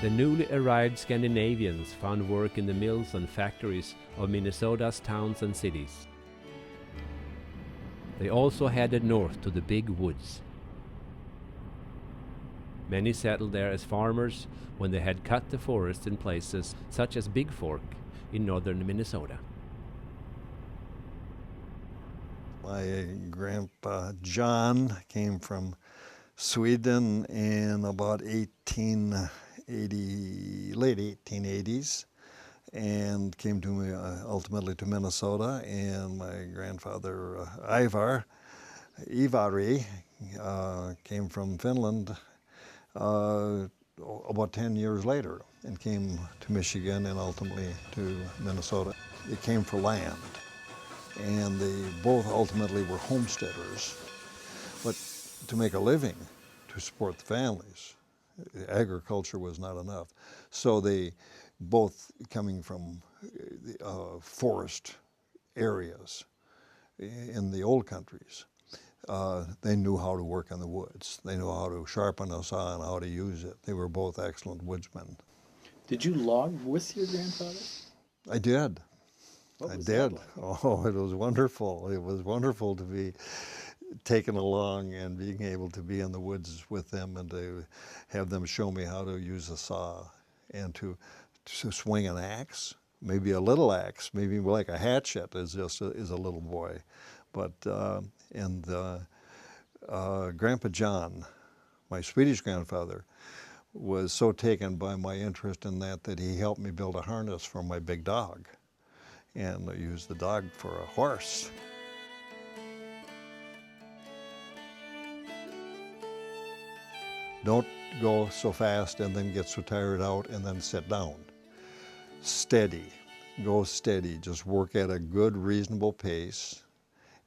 The newly arrived Scandinavians found work in the mills and factories of Minnesota's towns and cities. They also headed north to the big woods. Many settled there as farmers when they had cut the forests in places such as Big Fork in northern Minnesota. My grandpa John came from Sweden in about late 1880s, and came to me ultimately to Minnesota. And my grandfather Ivari came from Finland about 10 years later, and came to Michigan and ultimately to Minnesota. They came for land, and they both ultimately were homesteaders, but to make a living, to support the families. Agriculture was not enough. So they, both coming from forest areas in the old countries, they knew how to work in the woods. They knew how to sharpen a saw and how to use it. They were both excellent woodsmen. Did you log with your grandfather? I did. What was that like? Oh, it was wonderful. It was wonderful to be taken along and being able to be in the woods with them, and to have them show me how to use a saw and to swing an axe, maybe a little axe, maybe like a hatchet as a little boy. But Grandpa John, my Swedish grandfather, was so taken by my interest in that he helped me build a harness for my big dog, and I used the dog for a horse. Don't go so fast and then get so tired out and then sit down. Steady, go steady, just work at a good, reasonable pace,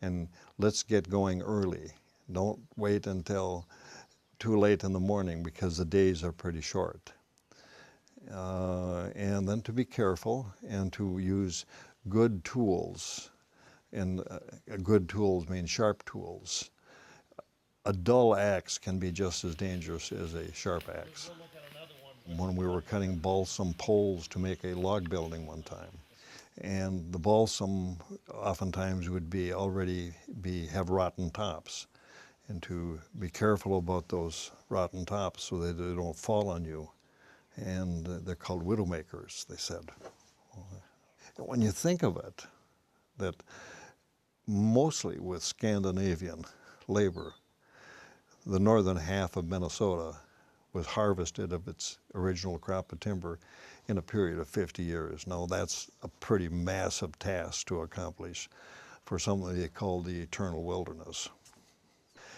and let's get going early. Don't wait until too late in the morning, because the days are pretty short. And then to be careful and to use good tools, and good tools mean sharp tools. A dull axe can be just as dangerous as a sharp axe. When we were cutting balsam poles to make a log building one time, and the balsam oftentimes would have rotten tops, and to be careful about those rotten tops so that they don't fall on you. And they're called widowmakers, they said. When you think of it, that mostly with Scandinavian labor, the northern half of Minnesota was harvested of its original crop of timber in a period of 50 years. Now that's a pretty massive task to accomplish for something they call the eternal wilderness.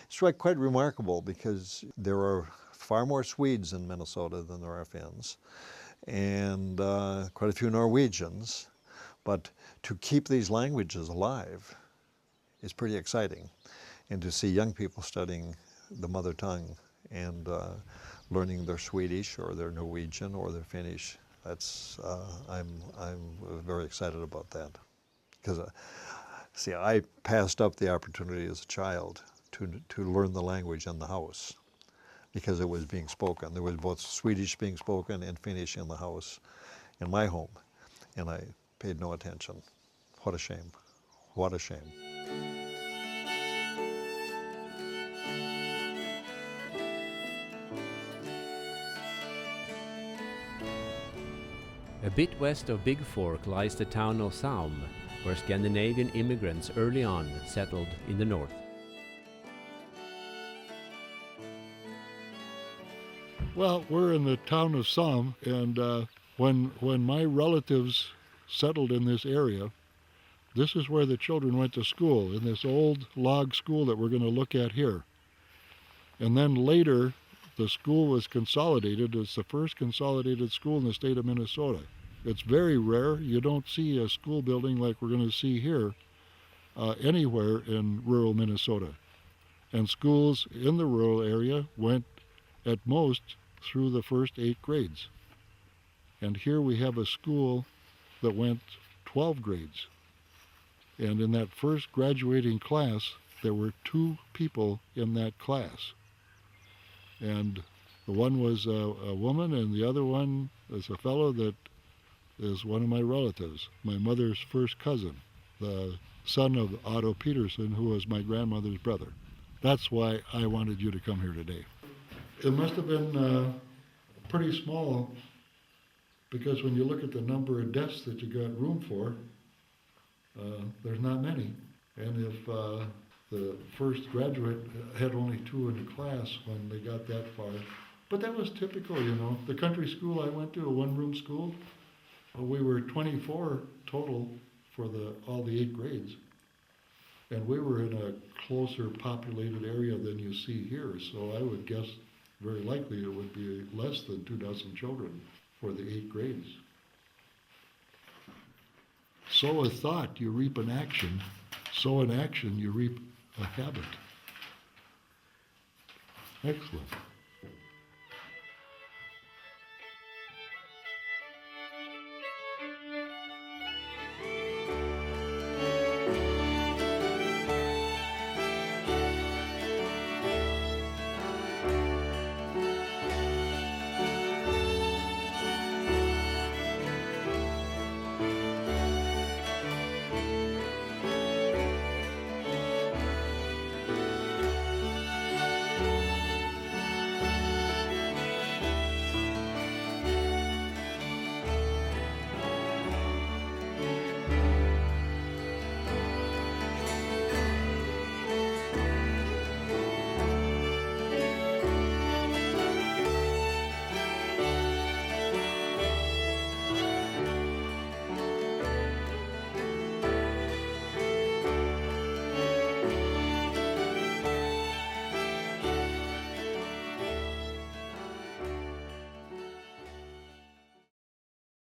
It's quite remarkable, because there are far more Swedes in Minnesota than there are Finns, and quite a few Norwegians. But to keep these languages alive is pretty exciting, and to see young people studying the mother tongue and learning their Swedish or their Norwegian or their Finnish, I'm very excited about that. Because I passed up the opportunity as a child to learn the language in the house, because it was being spoken. There was both Swedish being spoken and Finnish in the house, in my home, and I paid no attention. What a shame. What a shame. A bit west of Big Fork lies the town of Saum, where Scandinavian immigrants early on settled in the north. Well, we're in the town of Saum, and when my relatives settled in this area, this is where the children went to school, in this old log school that we're going to look at here. And then later, the school was consolidated. It's the first consolidated school in the state of Minnesota. It's very rare. You don't see a school building like we're going to see here anywhere in rural Minnesota. And schools in the rural area went at most through the first 8 grades. And here we have a school that went 12 grades. And in that first graduating class, there were 2 people in that class. And The one was a woman, and the other one is a fellow that is one of my relatives, my mother's first cousin, the son of Otto Peterson, who was my grandmother's brother. That's why I wanted you to come here today. It must have been pretty small, because when you look at the number of desks that you got room for, there's not many. And if the first graduate had only 2 in the class when they got that far, but that was typical, you know. The country school I went to, a one-room school, we were 24 total for all the 8 grades. And we were in a closer populated area than you see here, so I would guess very likely it would be less than 24 children for the 8 grades. Sow a thought, you reap an action. Sow an action, you reap a habit. Excellent.